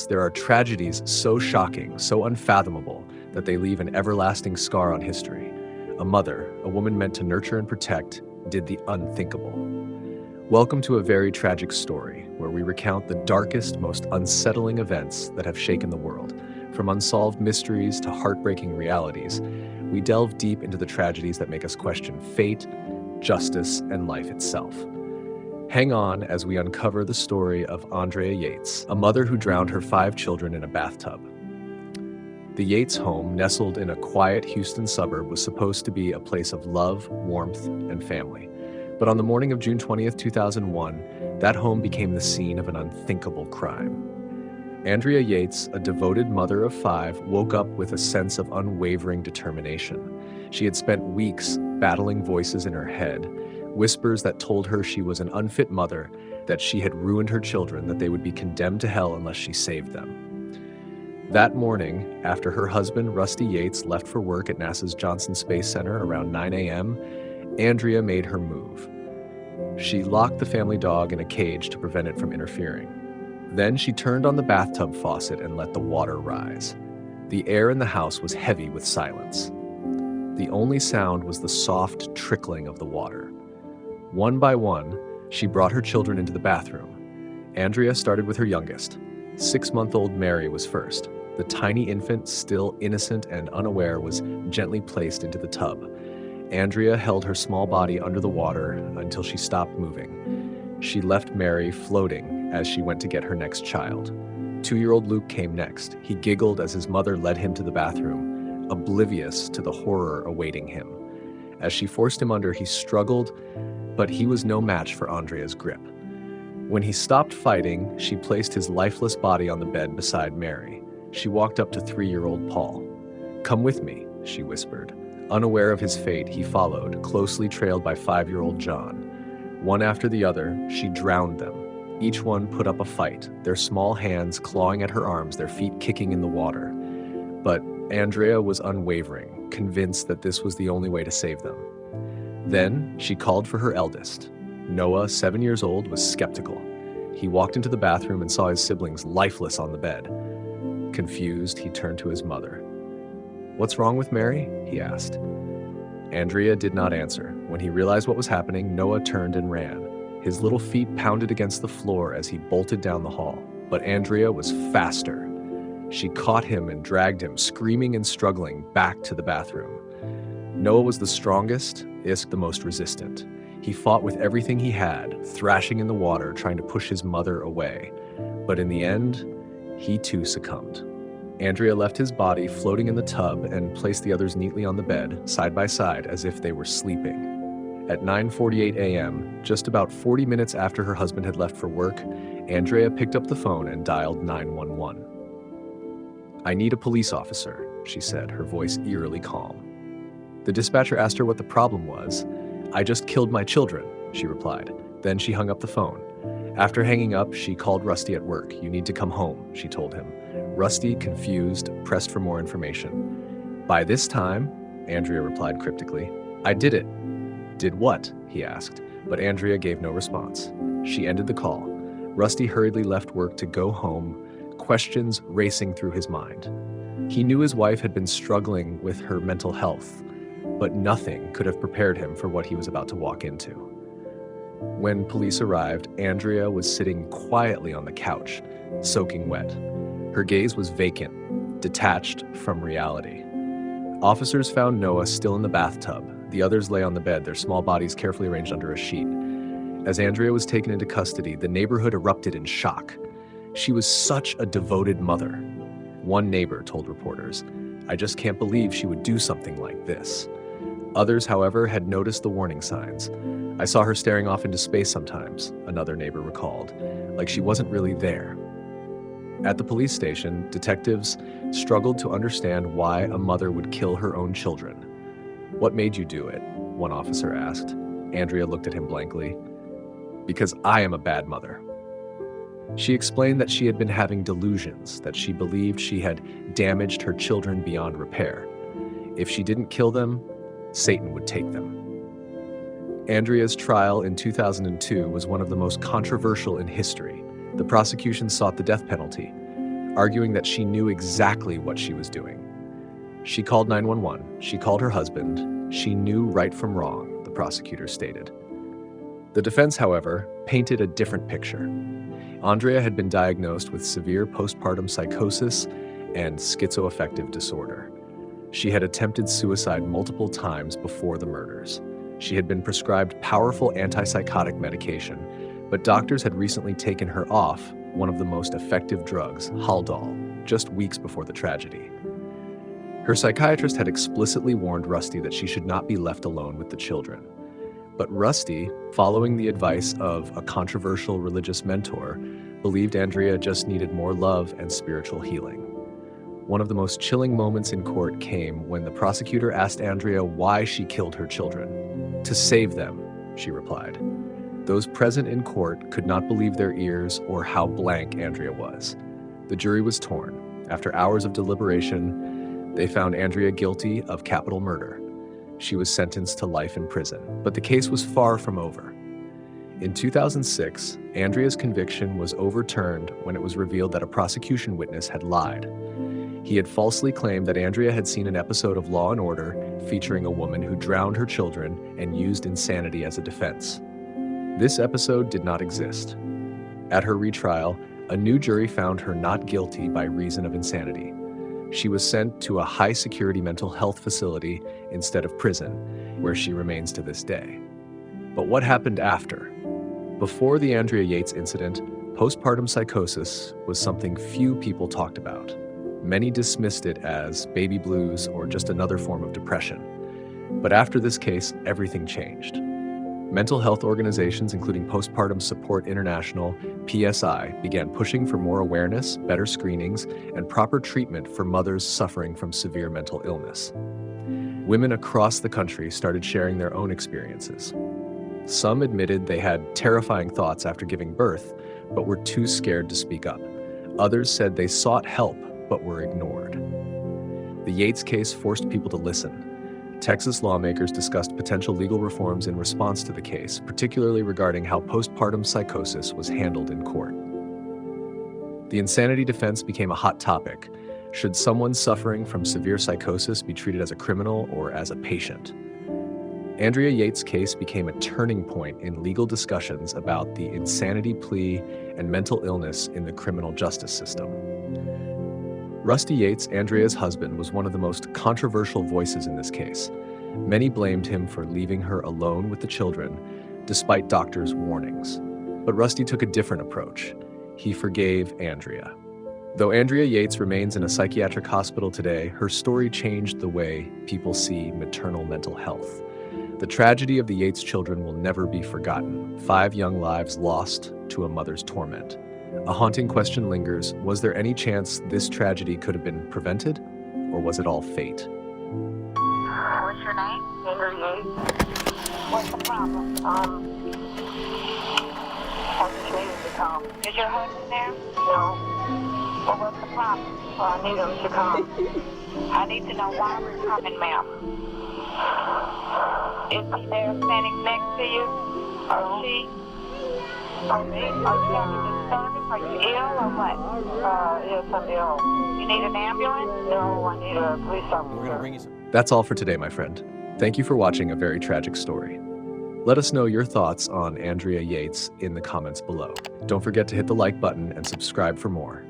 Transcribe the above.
Yates, there are tragedies so shocking, so unfathomable, that they leave an everlasting scar on history. A mother, a woman meant to nurture and protect, did the unthinkable. Welcome to a very tragic story, where we recount the darkest, most unsettling events that have shaken the world. From unsolved mysteries to heartbreaking realities, we delve deep into the tragedies that make us question fate, justice, and life itself. Hang on as we uncover the story of Andrea Yates, a mother who drowned her 5 children in a bathtub. The Yates home, nestled in a quiet Houston suburb, was supposed to be a place of love, warmth, and family. But on the morning of June 20th, 2001, that home became the scene of an unthinkable crime. Andrea Yates, a devoted mother of 5, woke up with a sense of unwavering determination. She had spent weeks battling voices in her head, whispers that told her she was an unfit mother, that she had ruined her children, that they would be condemned to hell unless she saved them. That morning, after her husband, Rusty Yates, left for work at NASA's Johnson Space Center around 9 a.m., Andrea made her move. She locked the family dog in a cage to prevent it from interfering. Then she turned on the bathtub faucet and let the water rise. The air in the house was heavy with silence. The only sound was the soft trickling of the water. One by one, she brought her children into the bathroom. Andrea started with her youngest. 6-month-old Mary was first. The tiny infant, still innocent and unaware, was gently placed into the tub. Andrea held her small body under the water until she stopped moving. She left Mary floating as she went to get her next child. 2-year-old Luke came next. He giggled as his mother led him to the bathroom, oblivious to the horror awaiting him. As she forced him under, he struggled, but he was no match for Andrea's grip. When he stopped fighting, she placed his lifeless body on the bed beside Mary. She walked up to 3-year-old Paul. "Come with me," she whispered. Unaware of his fate, he followed, closely trailed by 5-year-old John. One after the other, she drowned them. Each one put up a fight, their small hands clawing at her arms, their feet kicking in the water. But Andrea was unwavering, convinced that this was the only way to save them. Then she called for her eldest. Noah, 7 years old, was skeptical. He walked into the bathroom and saw his siblings lifeless on the bed. Confused, he turned to his mother. "What's wrong with Mary?" he asked. Andrea did not answer. When he realized what was happening, Noah turned and ran. His little feet pounded against the floor as he bolted down the hall. But Andrea was faster. She caught him and dragged him, screaming and struggling, back to the bathroom. Noah was the strongest, Isk the most resistant. He fought with everything he had, thrashing in the water, trying to push his mother away. But in the end, he too succumbed. Andrea left his body floating in the tub and placed the others neatly on the bed, side by side, as if they were sleeping. At 9:48 a.m., just about 40 minutes after her husband had left for work, Andrea picked up the phone and dialed 911. "I need a police officer," she said, her voice eerily calm. The dispatcher asked her what the problem was. "I just killed my children," she replied. Then she hung up the phone. After hanging up, she called Rusty at work. "You need to come home," she told him. Rusty, confused, pressed for more information. "By this time," Andrea replied cryptically. "I did it." "Did what?" he asked, but Andrea gave no response. She ended the call. Rusty hurriedly left work to go home, questions racing through his mind. He knew his wife had been struggling with her mental health, but nothing could have prepared him for what he was about to walk into. When police arrived, Andrea was sitting quietly on the couch, soaking wet. Her gaze was vacant, detached from reality. Officers found Noah still in the bathtub. The others lay on the bed, their small bodies carefully arranged under a sheet. As Andrea was taken into custody, the neighborhood erupted in shock. She was such a devoted mother. One neighbor told reporters, "I just can't believe she would do something like this." Others, however, had noticed the warning signs. "I saw her staring off into space sometimes," another neighbor recalled, "like she wasn't really there." At the police station, detectives struggled to understand why a mother would kill her own children. "What made you do it?" one officer asked. Andrea looked at him blankly. "Because I am a bad mother." She explained that she had been having delusions, that she believed she had damaged her children beyond repair. If she didn't kill them, Satan would take them. Andrea's trial in 2002 was one of the most controversial in history. The prosecution sought the death penalty. arguing that she knew exactly what she was doing. She called 911, she called her husband, she knew right from wrong, the prosecutor stated. The defense, however, painted a different picture. Andrea had been diagnosed with severe postpartum psychosis and schizoaffective disorder. She had attempted suicide multiple times before the murders. She had been prescribed powerful antipsychotic medication, but doctors had recently taken her off one of the most effective drugs, Haldol, just weeks before the tragedy. Her psychiatrist had explicitly warned Rusty that she should not be left alone with the children. But Rusty, following the advice of a controversial religious mentor, believed Andrea just needed more love and spiritual healing. One of the most chilling moments in court came when the prosecutor asked Andrea why she killed her children. "To save them," she replied. Those present in court could not believe their ears or how blank Andrea was. The jury was torn. After hours of deliberation, they found Andrea guilty of capital murder. She was sentenced to life in prison, but the case was far from over. In 2006, Andrea's conviction was overturned when it was revealed that a prosecution witness had lied. He had falsely claimed that Andrea had seen an episode of Law & Order featuring a woman who drowned her children and used insanity as a defense. This episode did not exist. At her retrial, a new jury found her not guilty by reason of insanity. She was sent to a high-security mental health facility instead of prison, where she remains to this day. But what happened after? Before the Andrea Yates incident, postpartum psychosis was something few people talked about. Many dismissed it as baby blues or just another form of depression. But after this case, everything changed. Mental health organizations, including Postpartum Support International, PSI, began pushing for more awareness, better screenings, and proper treatment for mothers suffering from severe mental illness. Women across the country started sharing their own experiences. Some admitted they had terrifying thoughts after giving birth, but were too scared to speak up. Others said they sought help, but were ignored. The Yates case forced people to listen. Texas lawmakers discussed potential legal reforms in response to the case, particularly regarding how postpartum psychosis was handled in court. The insanity defense became a hot topic. Should someone suffering from severe psychosis be treated as a criminal or as a patient? Andrea Yates' case became a turning point in legal discussions about the insanity plea and mental illness in the criminal justice system. Rusty Yates, Andrea's husband, was one of the most controversial voices in this case. Many blamed him for leaving her alone with the children, despite doctors' warnings. But Rusty took a different approach. He forgave Andrea. Though Andrea Yates remains in a psychiatric hospital today, her story changed the way people see maternal mental health. The tragedy of the Yates children will never be forgotten. 5 young lives lost to a mother's torment. A haunting question lingers: was there any chance this tragedy could have been prevented, or was it all fate? What's your name? Andrea Yates. What's the problem? I just needed to come. Is your husband there? No. Well, what's the problem? Well, I need him to come. I need to know why we're coming, ma'am. Is he there standing next to you? Or she? Are you having disturbance? Are you ill or what? Yes, I'm ill. You need an ambulance? No, I need a police officer. That's all for today, my friend. Thank you for watching a very tragic story. Let us know your thoughts on Andrea Yates in the comments below. Don't forget to hit the like button and subscribe for more.